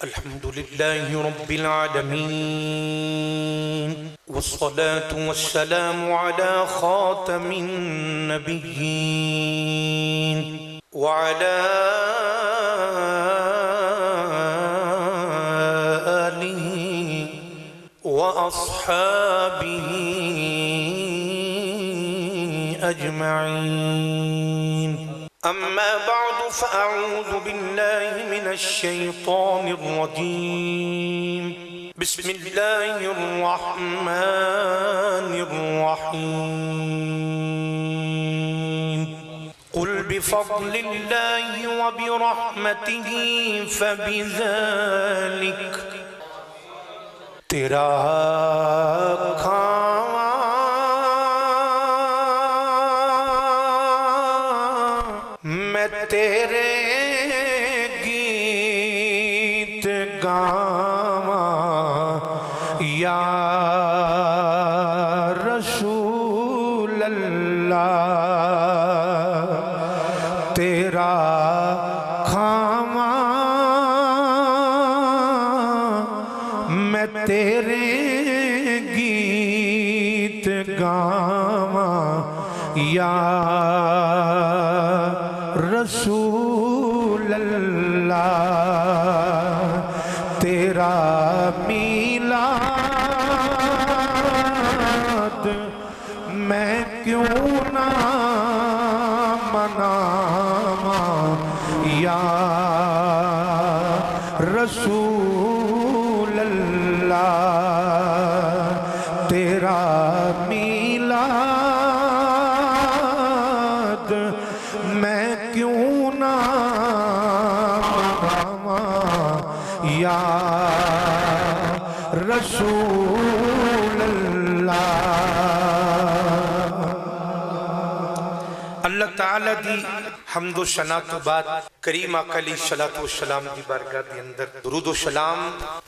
الحمد لله رب العالمين والصلاة والسلام على خاتم النبيين وعلى آله وأصحابه أجمعين. أما بعد فأعوذ بالله من الشيطان الرجيم. بسم الله الرحمن الرحيم. قل بفضل الله وبرحمته فبذلك تیرا میں تیرے گیت گاواں یا رسول اللہ، تیرا کھاواں میں تیرے گیت گاواں یا رسول اللہ، تیرا میلاد میں کیوں نہ مناواں یا رسول اللہ، تیرا میلاد میں کیوں نہ مناواں یا رسول اللہ۔ اللہ تعالیٰ دی حمد و ثنا تو بعد کریم آقا علیہ الصلوۃ والسلام دی بارگاہ دے اندر درود و سلام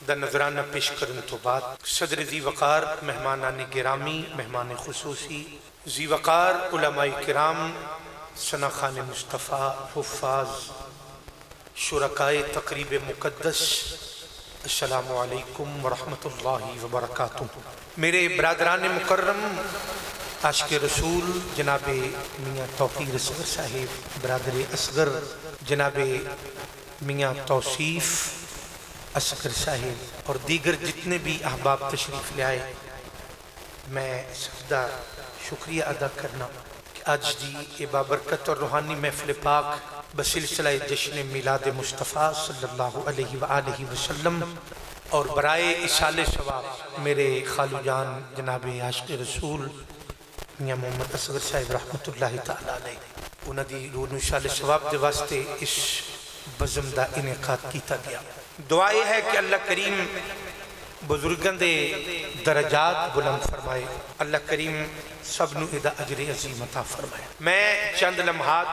دا نذرانہ پیش کرن تو بعد صدر ذی وقار مہمانان گرامی، مہمان خصوصی ذی وقار علماء کرام، ثنا خان مصطفیٰ، حفاظ، شرکائے تقریب مقدس، السلام علیکم ورحمۃ اللہ وبرکاتہ۔ میرے برادران مکرم، عاشق رسول جناب میاں توقیر اصغر صاحب، برادر اصغر جناب میاں توصیف اصغر صاحب اور دیگر جتنے بھی احباب تشریف لے آئے، میں سجدہ شکریہ ادا کرنا کہ آج دی یہ بابرکت اور روحانی محفل پاک بسلسلہ جشن میلاد مصطفیٰ صلی اللہ علیہ وآلہ وسلم اور برائے اصال ثواب میرے خالو جان جناب عاشق رسول میاں محمد اصغر صاحب رحمت اللہ تعالیٰ علیہ انہاں دی روح نو اصال ثواب دے واسطے اس بزم دا انعقاد کیتا گیا۔ دعا یہ ہے کہ اللہ کریم بزرگاں دے درجات بلند فرمائے، اللہ کریم سب نو ادا اجر عظیم عطا فرمائے۔ میں چند لمحات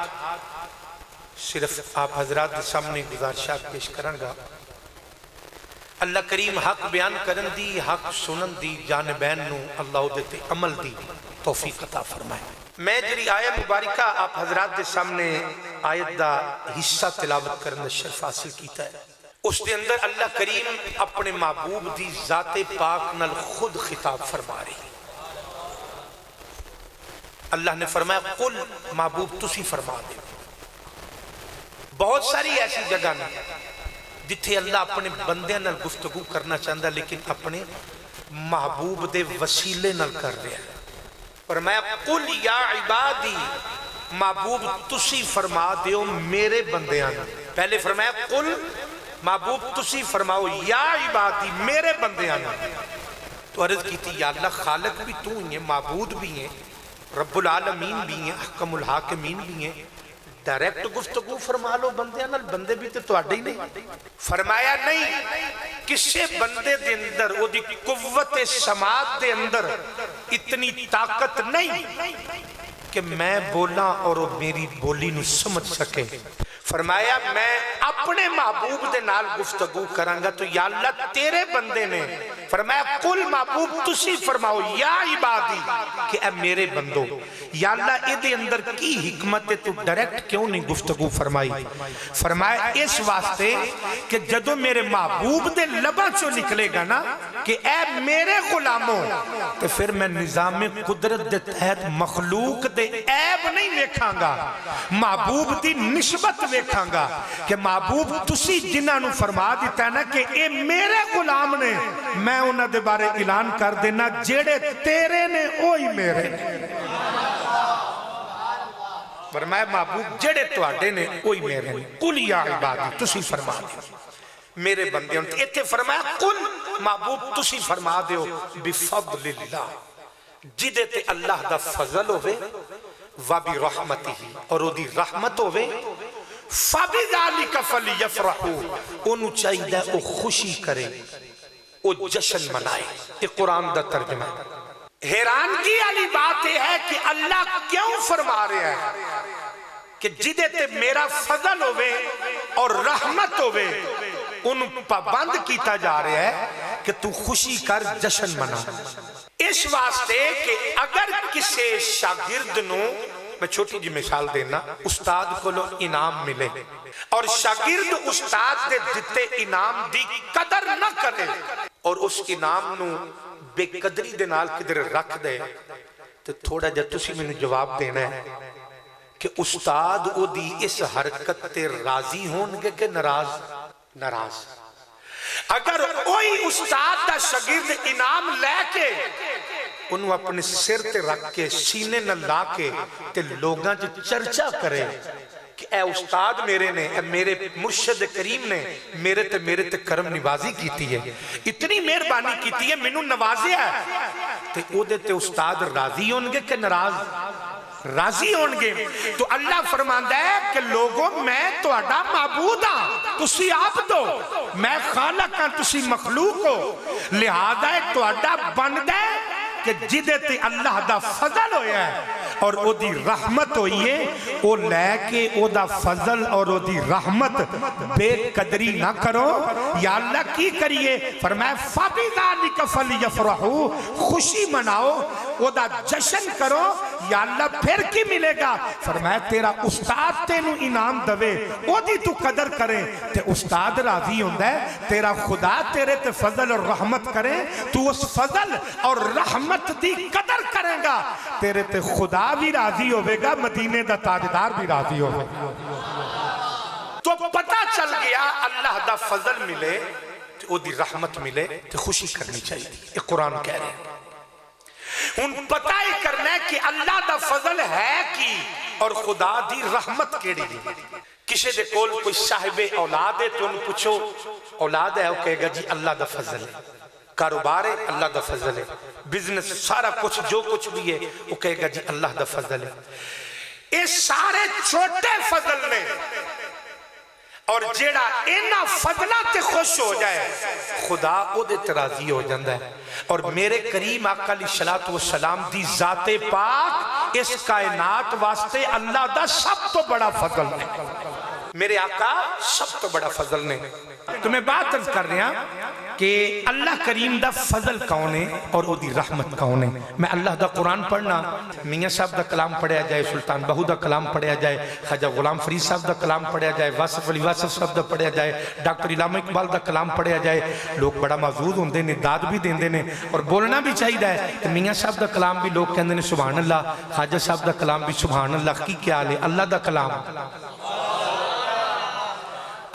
صرف آپ حضرات کے سامنے گزارشات پیش کرنگا۔ اللہ کریم حق بیان کرن دی، حق سنن دی، جانبین نو اللہ دیتے عمل دی توفیق عطا فرمائے۔ میں جری آیت مبارکہ آپ حضرات کے سامنے آیت دا حصہ تلاوت کرن دا شرف حاصل کیتا ہے، اس دے اندر اللہ کریم اپنے محبوب دی ذات پاک نال خود خطاب فرما رہی۔ اللہ نے فرمایا قل، محبوب تسی فرما دے۔ بہت ساری ایسی جگہ نے جتھے اللہ اپنے بندے نال گفتگو کرنا چاہتا لیکن اپنے محبوب دے وسیلے نال کر رہا ہے۔ فرمایا قل یا عبادی، محبوب تسی فرما دیو میرے بندیاں۔ پہلے فرمایا قل، محبوب تسی فرماؤ یا عبادی میرے بندیاں۔ تو عرض کی تھی یا اللہ خالق بھی تو ہی ہیں، معبود بھی ہیں، رب العالمین بھی ہیں، حکم الحاکمین بھی ہیں، ڈائریکٹ گفتگو فرما لو بندیاں نال، بندے بھی تو تواڈے ہی نہیں۔ فرمایا نہیں، کسے بندے دے اندر وہ دی قوت سماعت دے اندر اتنی طاقت نہیں کہ میں بولا اور وہ میری بولی نو سمجھ سکے۔ فرمایا میں اپنے محبوب دے نال گفتگو کرانگا تو یا اللہ تیرے بندے نے فرمایا قل محبوب تسی فرماؤ یا عبادی کہ اے میرے بندو یا اللہ ادھے اندر کی حکمت تو ڈائریکٹ کیوں نہیں گفتگو فرمائی؟ فرمایا اس واسطے کہ جدو میرے محبوب دے لبا چو نکلے گا نا کہ اے میرے غلاموں تو پھر میں نظام قدرت دے تحت مخلوق دے عیب نہیں ویکھاں گا، محبوب دی نسبت ویکھاں گا کہ محبوب تسی جنہاں نو فرما دیتا ہے نا کہ اے میرے غلام نے، میں انہاں دے بارے اعلان کر دینا جیڑے تیرے نے اوہی میرے نے۔ فرمایا محبوب جیڑے تواڈے نے اوہی میرے نے۔ قل یا عبادی تسی فرما دیو میرے بندے، اتنے فرمایا قل محبوب تسی فرما دیو بفضل اللہ جدے تے اللہ دا فضل ہوئے وبرحمتہ اور او دی رحمت ہوئے فَبِذَلِكَ فَلْيَفْرَحُوا انہوں چاہیے او خوشی کرے او جشن منائے۔ یہ قرآن دا ترجمہ ہے۔ حیرانگی والی بات ہے کہ اللہ کیوں فرما رہے ہیں کہ جدے تے میرا فضل ہوئے اور رحمت ہوئے انہوں پابند کیتا جا رہا ہے کہ تو خوشی کر جشن منا۔ اس واسطے کہ اگر کسی شاگرد نو، میں چھوٹی جی مثال دینا، استاد کو لو انعام ملے اور شاگرد استاد دے دیتے انعام دی قدر نہ کرے اور اس انعام نو بے قدری دے نال کدھر رکھ دے تو تھوڑا جا تسی میں نے جواب دینا ہے کہ استاد او دی اس حرکت تے راضی ہونگے کہ ناراض۔ اگر کوئی استاد دا شاگرد انعام لے کے انہوں اپنے سر تے رکھ کے سینے نہ لا کے تے لوگاں جو چرچا کرے کہ اے استاد میرے نے، اے میرے مرشد کریم نے میرے تے کرم نوازی کیتی ہے، اتنی مہربانی کیتی ہے، مینوں نوازیا ہے، تے او دے تے استاد راضی ہونگے کہ ناراض؟ راضی ہونگے۔ تو اللہ فرماندا ہے کہ لوگوں میں تو اڈا معبود ہاں، تسی آپ دو، میں خالق ہاں، تسی مخلوق ہو، لہذا ہے تو اڈا بند ہے کہ جدے تے اللہ دا فضل ہویا ہے اور او دی رحمت ہوئی ہے، او لے کے او دا فضل اور او دی رحمت بے قدری نہ کرو۔ یا اللہ کی کریے؟ فرمایا فَبِذَلِكَ فَلْيَفْرَحُوا خوشی مناؤ، او دا جشن کرو۔ یا اللہ پھر کی ملے گا؟ فرمایا تیرا استاد تینو انعام دوے او دی تو قدر کرے تے استاد راضی ہوندہ ہے، تیرا خدا تیرے تے فضل اور رحمت کرے تو اس فضل اور رحمت دی قدر کرے گا، تیرے تے خدا بھی راضی ہوئے گا، مدینے دا تاجدار بھی راضی ہوئے گا۔ تو پتہ چل گیا اللہ دا فضل ملے او دی رحمت ملے تو خوشی کرنی چاہیے۔ یہ قرآن کہہ رہے ہیں ان پتہ ہی کرنا ہے کہ اللہ دا فضل ہے کی اور خدا دی رحمت کیڑی دی۔ کسی دے کول کوئی صاحب اولاد ہے تو ان پوچھو اولاد ہے، وہ کہے گا جی اللہ دا فضل ہے، کاروبار ہے اللہ دا فضل ہے، بزنس سارا کچھ جو کچھ بھی ہے وہ کہے گا جی اللہ دا فضل ہے۔ یہ سارے چھوٹے فضل نے اور جیڑا اینا فضلہ تے خوش ہو جائے خدا او دے تراضی ہو جاندہ ہے۔ اور میرے کریم آقا علیہ السلام دی ذات پاک اس کائنات واسطے اللہ دا سب تو بڑا فضل نے، میرے آقا سب تو بڑا فضل نے۔ تو میں بات عرض کر رہا کہ اللہ کریم دا فضل کون ہے اور او دی رحمت کون ہے۔ میں اللہ دا قرآن پڑھنا، میاں صاحب دا کلام پڑھیا جائے، سلطان بہو دا کلام پڑھیا جائے، خواجہ غلام فرید صاحب دا کلام پڑھیا جائے، واصف علی واصف صاحب دا پڑھیا جائے، ڈاکٹر علامہ اقبال دا کلام پڑھیا جائے، لوگ بڑا معزود ہوندے نے، داد بھی دیندے نے اور بولنا بھی چاہیے ہے کہ میاں صاحب دا کلام بھی لوگ کہندے نے سبحان اللہ، خواجہ صاحب دا کلام بھی سبحان اللہ۔ کی کیا لے اللہ دا کلام،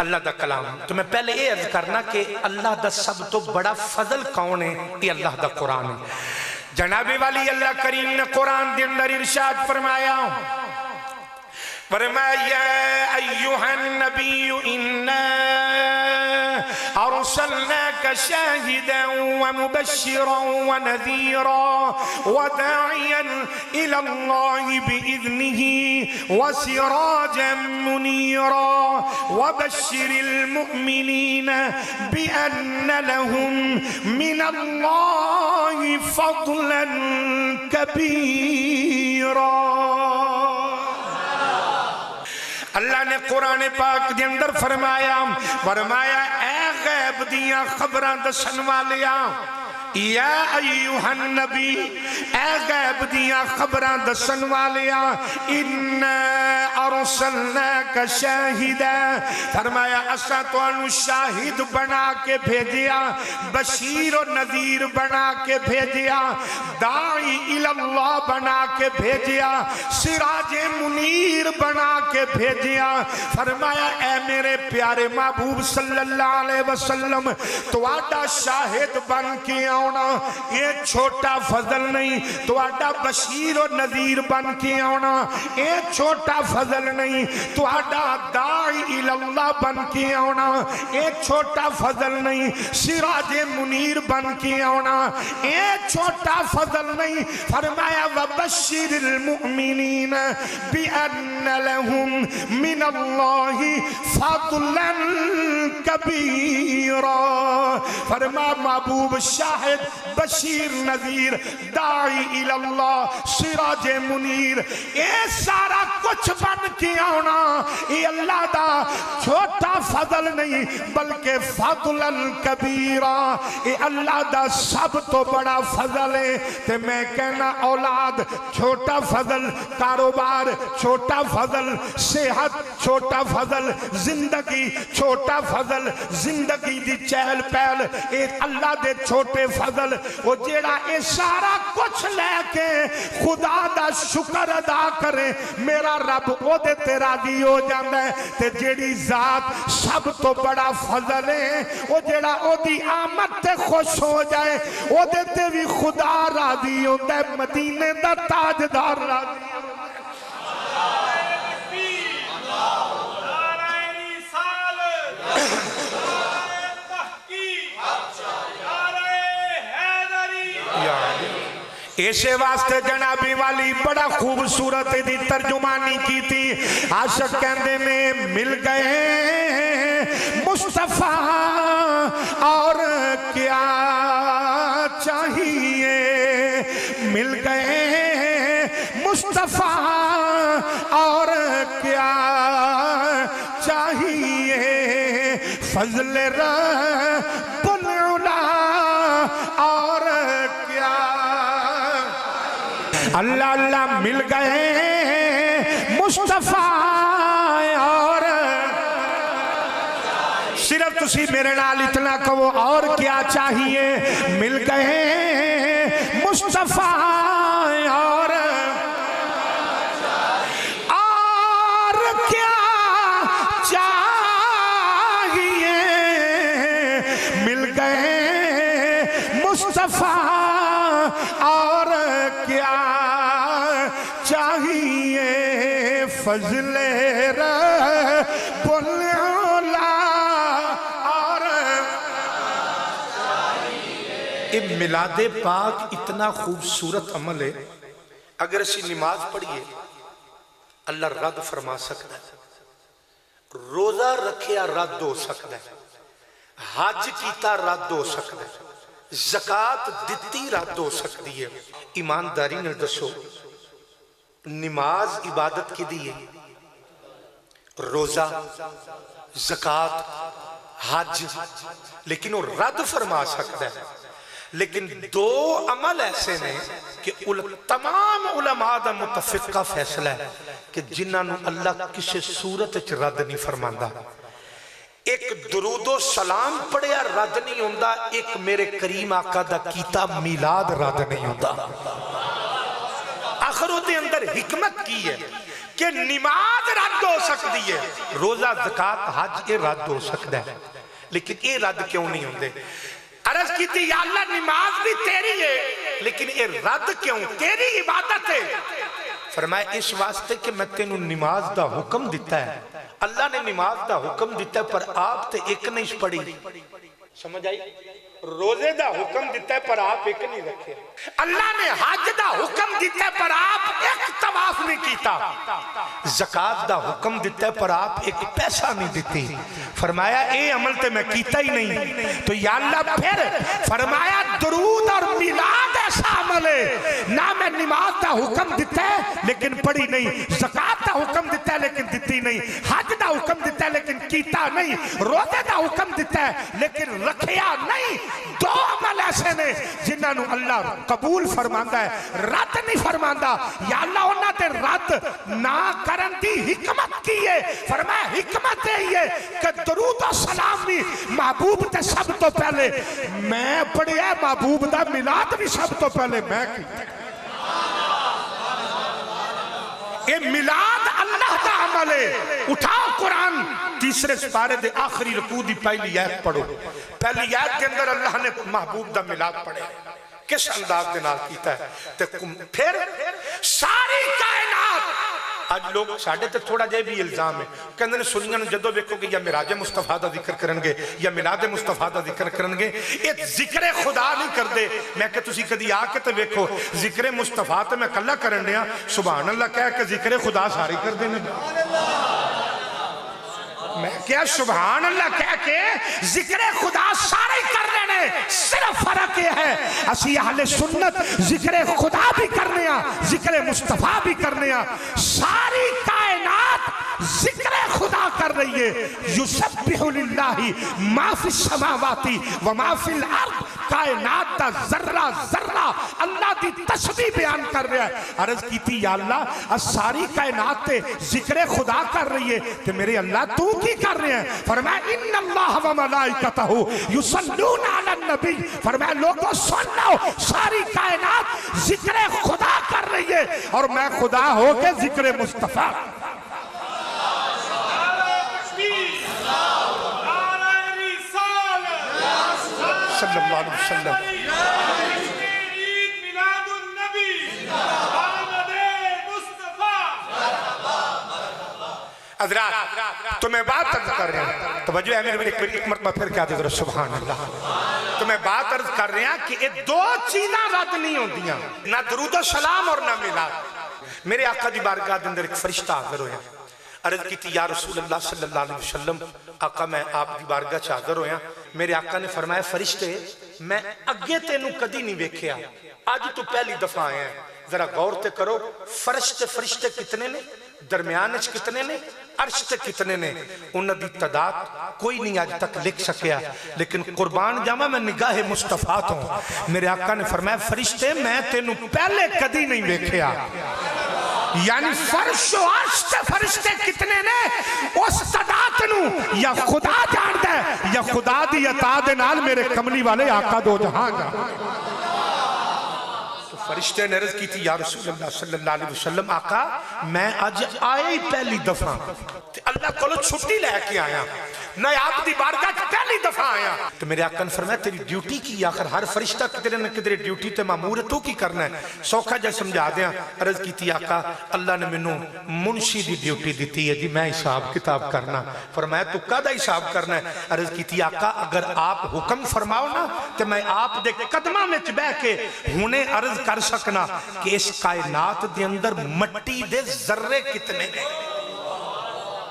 اللہ دا کلام۔ تو میں پہلے یہ عرض کرنا کہ اللہ دا سب تو بڑا فضل کون ہے؟ یہ اللہ دا قرآن ہے۔ جناب والی اللہ کریم نے قرآن دے اندر ارشاد فرمایا، فرمایا ایوہ النبی انا ارسلناک شاہدا ومبشرا ونذیرا وداعیا الى اللہ بإذنہ وسراجا منیرا وبشر المؤمنین بأن لهم من اللہ فضلا کبیرا۔ اللہ نے قرآن پاک دے اندر فرمایا اے غیب دیاں خبران دسن والیا یا ایوہ النبی اے غیب دیاں خبراں دسن والیا اِنَّا ارسلناک شاہدا فرمایا اسا تانوں شاہد بنا کے بھیجیا بشیر و نذیر بنا کے بھیجیا داعی اللہ بنا کے بھیجیا سراج منیر بنا کے بھیجیا فرمایا اے میرے پیارے محبوب صلی اللہ علیہ وسلم تو آڈا شاہد بن کے آنا یہ چھوٹا فضل نہیں تو آڈا بشیر و نذیر بن کے آنا یہ چھوٹا فضل نہیں تو آڈا داعی اللہ بن کے آنا یہ چھوٹا فضل نہیں سراج منیر بن کے آنا یہ چھوٹا فضل نہیں فرمایا وَبَشِّرِ الْمُؤْمِنِينَ بِأَنَّ لَهُم مِّنَ اللَّهِ فَضْلًا كَبِيرًا فرمایا محبوب شاہد بشیر نذیر داعی اللہ سراج منیر یہ سارا کچھ بن کے آنا یہ اللہ دا چھوٹا فضل نہیں بلکہ فضلا کبیرا یہ اللہ دا سب تو بڑا فضل ہے تے میں کہنا اولاد چھوٹا فضل کاروبار چھوٹا فضل صحت چھوٹا فضل زندگی چھوٹا فضل زندگی دی چہل پہل ایک اللہ دے چھوٹے فضل وہ جیڑا اے سارا کچھ لے کے خدا دا شکر ادا کرے میرا رب او دے تے راضی ہو جاندہ ہے تے جیڑی ذات سب تو بڑا فضل ہے وہ جیڑا او دی آمد تے خوش ہو جائے او دے تے بھی خدا راضی ہوتا ہے مدینے دا تاجدار راضی ایسے واسطے جنابی والی بڑا خوبصورت دی ترجمانی کی تھی عاشق کہندے میں مل گئے مصطفیٰ اور کیا چاہیے مل گئے مصطفیٰ اور کیا چاہیے فضل رب العلا اور کیا اللہ اللہ مل گئے مصطفیٰ اور صرف تسی میرے نال اتنا کہو اور کیا چاہیے مل گئے مصطفیٰ اور کیا چاہیے مل گئے مصطفیٰ اور کیا چاہیے فضل رب العلا اور میلاد پاک اتنا خوبصورت عمل ہے اگر اسی نماز پڑھیے اللہ رد فرما سکتا ہے روزہ رکھیا رد ہو سکتا ہے حج کیتا رد ہو سکتا ہے زکاة دتی رد ہو سکتی ہے ایمانداری نے دسو نماز عبادت کی دیئے روزہ زکاة حج لیکن وہ رد فرما سکتا ہے لیکن دو عمل ایسے نے کہ تمام علماء دا متفقہ فیصلہ ہے کہ جنہاں نو اللہ کسی صورت اچھ رد نہیں فرماندہ ایک درود و سلام پڑھیا رد نہیں ہوندہ ایک میرے کریم آقا دا کیتا میلاد رد نہیں ہوندہ آخر دے اندر حکمت کی ہے کہ نماز رد ہو سکتی ہے روزہ زکاة حج یہ رد ہو سکتا ہے لیکن یہ رد کیوں نہیں ہوندے عرض کی تھی یا اللہ نماز بھی تیری ہے لیکن یہ رد کیوں تیری عبادت ہے فرمائے اس واسطے کہ میں تینوں نماز دا حکم دیتا ہے اللہ نے نماز دا حکم دیتا ہے پر آپ تے ایک نہیں پڑھی سمجھ آئی روزے دا حکم دیتا ہے پر آپ ایک نہیں رکھے اللہ نے حج دا حکم دیتا ہے پر آپ ایک طواف نہیں کیتا زکاة دا حکم دیتا ہے پر آپ ایک پیسہ نہیں دیتی فرمایا اے عمل تے میں کیتا ہی نہیں تو یا اللہ پھر فرمایا درود اور میلاد ایسا عمل ہے نہ میں نماز دا حکم دیتا ہے لیکن پڑھی نہیں زکاة دا حکم دیتا ہے لیکن دیتی نہیں حج دا حکم دیتا ہے لیکن کیتا نہیں روزے دا حکم دیتا ہے لیکن رکھیا نہیں دو عمل ایسے نے جنہاں نو اللہ قبول فرماندا ہے رد نہیں فرماندا یا اللہ انہاں تے رد نہ کرن دی حکمت کی ہے فرمایا حکمت ہے کہ درود و سلام بھی محبوب تے سب تو پہلے میں پڑھیا محبوب دا میلاد بھی سب تو پہلے میں کی اے میلاد اللہ دا عمل ہے اٹھاؤ قرآن تیسرے سپارے دے آخری رکوع دی پہلی آیت پڑھو پہلی آیت کے اندر اللہ نے محبوب دا میلاد پڑھے کس انداز دے نال کیتا ہے پھر ساری کائنات آج لوگ ساڑھے تے تھوڑا جائے بھی الزام ہے کہندے نے سنیاں نے جدو بیکھو کہ یا مراج مصطفیٰ دا ذکر کرنگے یا میلاد مصطفیٰ دا ذکر کرنگے ایک ذکر خدا نہیں کر دے میں کہ تسی کدی آ کے تے بیکھو ذکر مصطفیٰ تے میں کلہ کرن دیا سبحان اللہ کہہ کہ ذکر خدا ساری کر دینے میں کیا سبحان اللہ کہہ کے ذکر خدا سارے کر لینے صرف فرق یہ ہے اسی اہل سنت ذکر خدا بھی کرنے ذکر مصطفیٰ بھی کرنے ساری کائنات ذکر خدا کر رہی ہے یسبح للہ ما فی السماوات و ما فی الارض کائنات دا ذرہ ذرہ اللہ دی تسبیح بیان کر رہا ہے عرض کی تھی یا اللہ ساری کائنات تے ذکر خدا کر رہی ہے تو میرے اللہ تو کی کر رہے ہیں فرمایا ان اللہ و ملائکتہ یصلون علی النبی فرمایا لوگوں سن لو ساری کائنات ذکر خدا کر رہی ہے اور میں خدا ہو کے ذکر مصطفیٰ صلی اللہ علیہ وسلم حضرات تمہیں بات عرض کر رہے ہیں توجہ ہے میرے ایک مرتبہ پھر کیا دے سبحان اللہ تمہیں بات عرض کر رہے ہیں کہ یہ دو چیزاں رد نہیں ہوندیاں نہ درود و سلام اور نہ میلاد میرے آقا دی بارگاہ دے اندر ایک فرشتہ حاضر ہویا عرض کی تھی یا رسول اللہ صلی اللہ علیہ وسلم آقا میں آپ دی بارگاہ چ حاضر ہویا میرے آقا نے فرمایا فرشتے میں اگے تینوں کدی نہیں ویکھیا آج تو پہلی دفعہ آیا ہے ذرا غور تے کرو فرشتے کتنے نے درمیان اچھ کتنے نے عرش تے کتنے نے انہوں دی تعداد کوئی نہیں آج تک لکھ سکیا لیکن قربان جاما میں نگاہ مصطفیٰ ہوں میرے آقا نے فرمایا فرشتے میں تینوں پہلے کدی نہیں ویکھیا یعنی فرش و عرش تے فرشتے کتنے نے اس تعداد نو یا خدا جان دے یا خدا دی عطا دے نال میرے کملی والے آقا دو جہاں جا فرشتے نے عرض کی تھی یا رسول اللہ صلی اللہ علیہ وسلم آقا میں آج آئے ہی پہلی دفعہ اللہ کو چھٹی لے کے آیا نہ آپ دی بارگاہ پہلی دفعہ آیا تو میرے آقا نے فرمایا تیری ڈیوٹی کی آخر ہر فرشتہ کدھر نہ کدھر ڈیوٹی تے معمور ہے تو کی کرنا ہے سوکھا جا سمجھا دیا عرض کی تھی آقا اللہ نے منوں منشی دی ڈیوٹی دیتی ہے جی میں حساب کتاب کرنا فرمایا تو کدہ حساب کرنا ہے عرض کی تھی آقا اگر آپ حکم فرماؤ نا تو میں آپ دے قدمہ میں چبہ کے ہونے عرض کر سکنا کہ اس کائنات دے اندر مٹی دے ذرے کتنے ہیں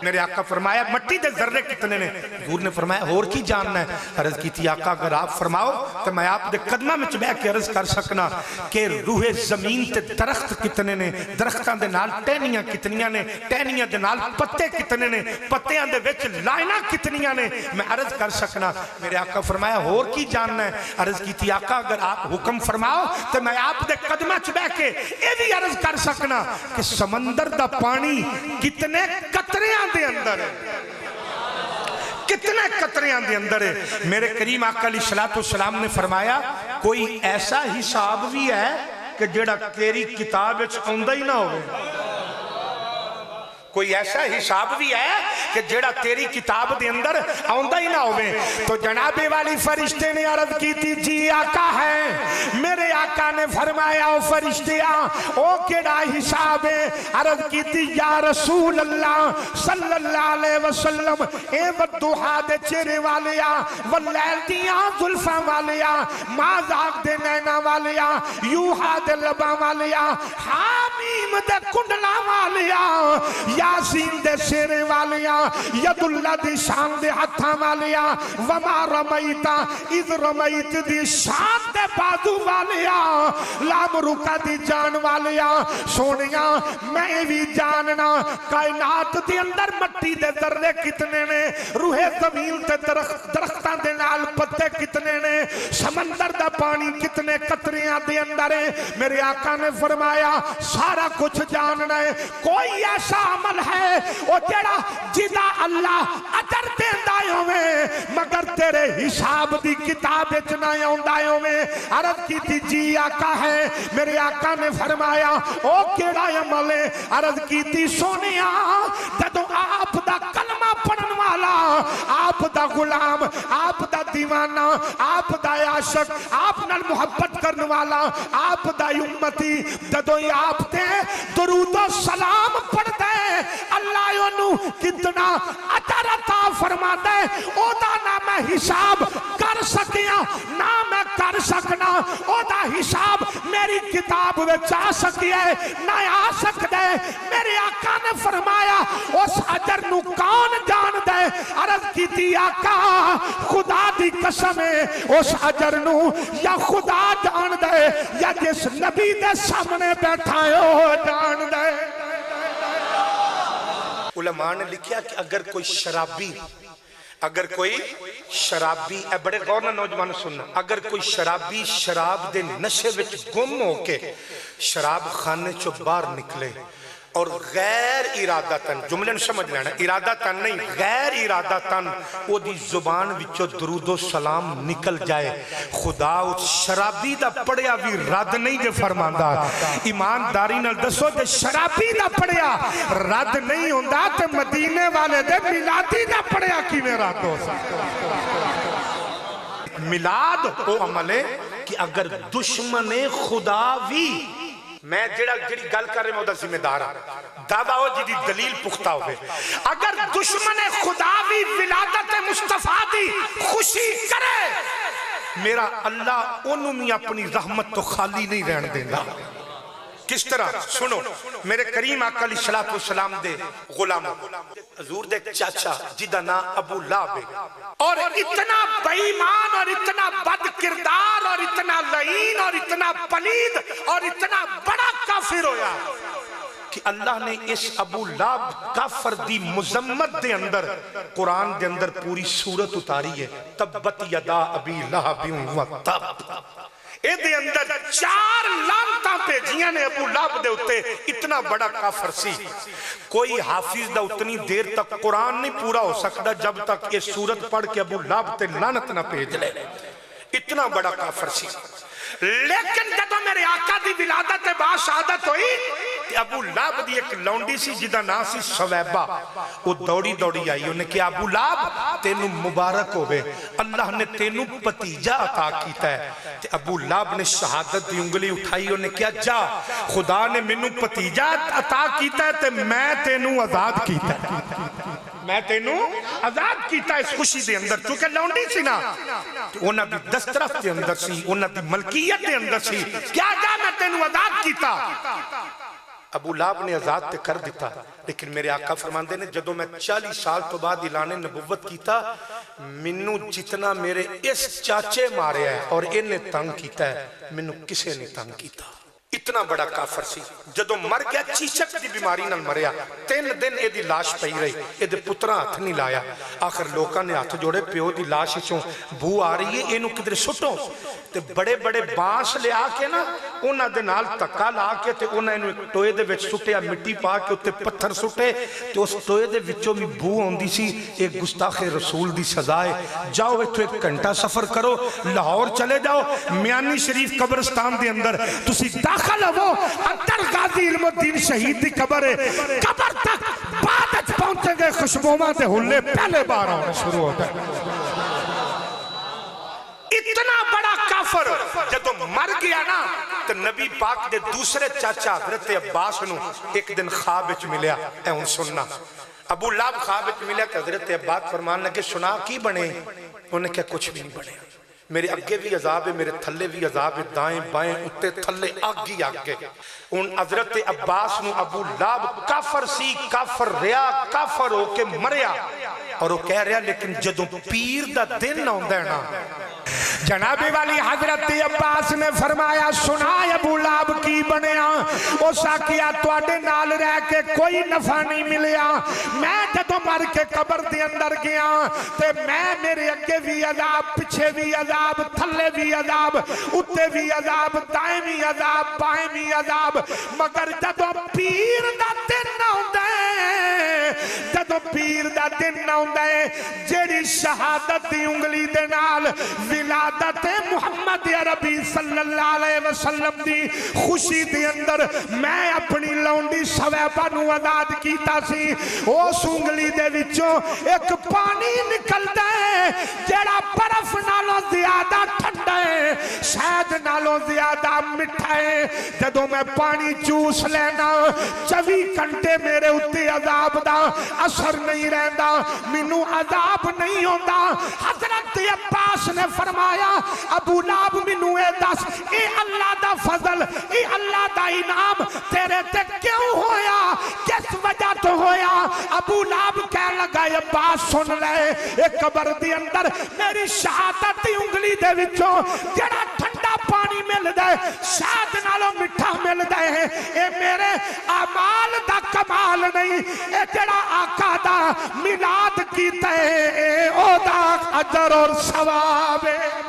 میرے آقا فرمایا مٹی دے ذرے کتنے نے حضور نے فرمایا اور کی جاننا ہے عرض کی تھی آقا اگر آپ فرماؤ تو میں آپ دے قدمہ میں چبہ کے عرض کر سکنا کہ روح زمین تے درخت کتنے نے درختاں دے نال ٹہنیاں کتنیاں نے ٹہنیاں دے نال پتے کتنے نے پتیاں دے وچ لائناں کتنیاں نے میں عرض کر سکنا میرے آقا فرمایا اور کی جاننا ہے عرض کی تھی آقا اگر آپ حکم فرماؤ تو میں آپ دے قدمہ چبہ کے یہ بھی عرض کر سکنا کہ سمندر دا پانی کتنے قطریاں دے اندر ہے کتنے قطریاں دے اندر ہے میرے کریم آقا علیہ السلام نے فرمایا کوئی ایسا حساب بھی ہے کہ جڑا تیری کتاب وچ آندا ہی نہ ہوئے کوئی ایسا حساب بھی ہے کہ جڑا تیری کتاب دے اندر آندا ہی نہ ہوئے تو جناب والی فرشتے نے عرض کی تھی جی آقا ہے میرے آقا نے فرمایا او فرشتیاں او کیڑا حساب ہے عرض کی تھی یا رسول اللہ صلی اللہ علیہ وسلم اے بدوحا دے چہرے والیا واللیل دیاں ظلفاں والیا مازاق دے نینا والیا یوحا دے لباں والیا حامیم دے کنڈلا والیا یاسین دے سینے والیا ید اللہ دی شان دے ہتھاں والیا وما رمیتا اذ رمیت دی شان دے بازو والیا لام رکا دی جان والیا سونیا میں بھی جاننا کائنات دی اندر مٹی دے ذرے کتنے نے روح زمین تے درختاں دے نال پتے کتنے نے سمندر دا پانی کتنے قطریاں دے اندر ہے میرے آقا نے فرمایا سارا کچھ جاننا ہے کوئی ایسا عمل ہے وہ جڑا جدا اللہ اجر دیندا ہوے مگر تیرے حساب دی کتاب وچ نہ آوندا ہوے عرض کی جی آقا ہے میرے آقا نے فرمایا او کیڑا عمل ہے عرض کی سونیا جدوں آپ دا کلمہ پڑھن والا آپ دا غلام آپ دا دیوانہ آپ دا عاشق آپ نال محبت کرنے والا آپ دا امتی جدوں آپ تے درود و سلام پڑھ دے اللہ انہوں کتنا اجر عطا فرما دے او دا نہ میں حساب کر سکیاں نہ میں کر سکنا او دا حساب میری کتاب وچ آ سکیا ہے نہ آ سکدے میرے آقا نے فرمایا اس اجر نو کون جان دے عرض کیتی آقا خدا دی قسم ہے اس اجر نو یا خدا جان دے یا جس نبی دے سامنے بیٹھا ہے وہ جان دے علماء نے لکھیا کہ اگر کوئی شرابی اے بڑے غور نہ نوجوان سننا اگر کوئی شرابی شراب دے نشے وچ گم ہو کے شراب خانے چو باہر نکلے اور غیر ارادتاً جملے سمجھ لینا ارادتاً نہیں غیر ارادتاً وہ دی زبان وچو درود و سلام نکل جائے خدا اس شرابی دا پڑیا بھی رد نہیں جے فرماندہ ایمانداری نال دسو جے شرابی دا پڑیا رد نہیں ہوندہ تے مدینے والے دے میلادی دا پڑیا کی میں رد ہو سکتا میلاد وہ عمل ہے کہ اگر دشمن خدا بھی میں جڑی گل کر رہے میں وہ ذمہ دار دعویٰ ہو جی دلیل پختہ ہوئے اگر دشمن خدا بھی ولادت مصطفیٰ دی خوشی کرے میرا اللہ انہوں میں اپنی رحمت تو خالی نہیں رہن دینا کس طرح سنو میرے کریم آقا علیہ السلام دے غلام حضور دے چاچا جدہ نا ابو لہب اور اتنا بے ایمان اور اتنا بد کردار اور اتنا لعین اور اتنا پلید اور اتنا بڑا کافر ہویا کہ اللہ نے اس ابو لہب کافر دی مذمت دے اندر قرآن دے اندر پوری سورت اتاری ہے تبت یدا ابی لہب و تب اے دے اندر 4 لعنتاں بھیجیاں نے ابو لہب دے اتے اتنا بڑا کافر سی کوئی حافظ دا اتنی دیر تک قرآن نہیں پورا ہو سکتا جب تک یہ سورت پڑھ کے ابو لہب تے لعنت نہ بھیج لے اتنا بڑا کافر سی لیکن جب میرے آقا دی ولادت باشہادت ہوئی کہ ابو لہب دی ایک لونڈی سی جدہ نا سی سویبہ وہ دوڑی دوڑی آئی انہیں کہ ابو لہب تینو مبارک ہوئے اللہ نے تینو پتیجہ عطا کیتا ہے کہ ابو لہب نے شہادت دی انگلی اٹھائی انہیں کیا جا خدا نے منو پتیجہ عطا کیتا ہے تے میں تینو آزاد کیتا ہے میں تینو آزاد کیتا اس خوشی دے اندر چونکہ لونڈی سی نا انہاں دی دسترف دے اندر سی انہاں دی ملکیت دے اندر سی کیا جا میں تینو آزاد کیتا ابو لہب نے آزاد تے کر دیتا لیکن میرے آقا فرماندے نے جدو میں 40 سال تو بعد اعلان نبوت کیتا منو جتنا میرے اس چاچے مارے ہے اور انہیں تنگ کیتا ہے منو کسے نے تنگ کیتا اتنا بڑا کافر سی جدو مر گیا چیچک دی بیماری نال مریا 3 دن اے دی لاش پئی رہی اے دے پترا ہاتھ نہیں لایا آخر لوکاں نے ہاتھ جوڑے پیو دی لاش چوں بو آ رہی ہے اینو کدھر سٹو تے بڑے بڑے بانس لے آ کے نا انہاں دے نال تکا لا کے تے انہاں اینو ایک ٹوئے دے وچ سٹیا مٹی پا کے اوتے پتھر سٹے تے اس ٹوئے دے وچوں بھی بو اوندی سی ایک گستاخ رسول دی سزا ہے جاؤ ایتھوں 1 گھنٹہ سفر کرو لاہور چلے جاؤ میانی شریف قبرستان دے اندر تسی داخل ہو اندر غازی علم الدین شہید دی قبر ہے قبر تک بعد پہنچیں گے خوشبومہ دے ہلے پہلے بار آنے شروع ہو گئے اتنا بڑا کافر جدو مر گیا نا تو نبی پاک دے دوسرے چاچا حضرت عباس نو ایک دن خواب وچ ملیا اے ان سننا ابو لہب خواب وچ ملیا کہ حضرت عباس فرمان لگے سنا کی بنے انہیں کیا کچھ بھی نہیں بنے میرے اگے بھی عذاب ہے، میرے تھلے بھی عذاب ہے، دائیں بائیں اتے تھلے اگ ہی اگ ہے۔ ان حضرت عباس نو ابو لہب کافر سی، کافر ریا، کافر ہو کے مریا، اور وہ کہہ رہا لیکن جدوں پیر دا دن آندا ہے نا، جناب والی حضرت عباس نے فرمایا سنا ابو لہب کی بنیا، اس آکھیا تواڈے نال رہ کے کوئی نفع نہیں ملیا، میں جدوں مر کے قبر دے اندر گیا تے میں میرے اگے بھی عذاب، پیچھے بھی عذاب، تھلے بھی عذاب، اتے بھی عذاب، دائیں بھی عذاب، بائیں بھی عذاب، مگر جدوں پیر دا دن آندا ہے، جدوں پیر دا دن آندا ہے، جیڑی شہادت دی انگلی دے نال ولادت محمد عربی صلی اللہ علیہ وسلم دی خوشی دے اندر میں اپنی لونڈی سویبہ نو آزاد کیتا سی، اس انگلی دے وچوں ایک پانی نکلدا ہے جیڑا برف نالوں زیادہ ٹھنڈا ہے، شہد نالوں زیادہ مٹھا ہے، جدوں میں پانی چوس لینا 24 گھنٹے میرے اتے عذاب دا اثر نہیں رہندا، مینوں عذاب نہیں ہوندا۔ حضرت عباس نے فرمایا ابو لہب مینوں اے دس، اے اللہ دا فضل، اے اللہ دا انعام تیرے تے کیوں ہویا، کس وجہ تو ہویا؟ ابو لہب کہہ لگا عباس سن لے، ایک قبر دی اندر میری شہادت دی انگلی دے وچوں جڑا ٹھنڈا پانی ملدا ہے، شہد نالوں مٹھا ملدا ہے، اے میرے اعمال دا کمال نہیں، اے جڑا آقا دا میلاد کیتا ہے اے او دا اجر اور ثواب ہے۔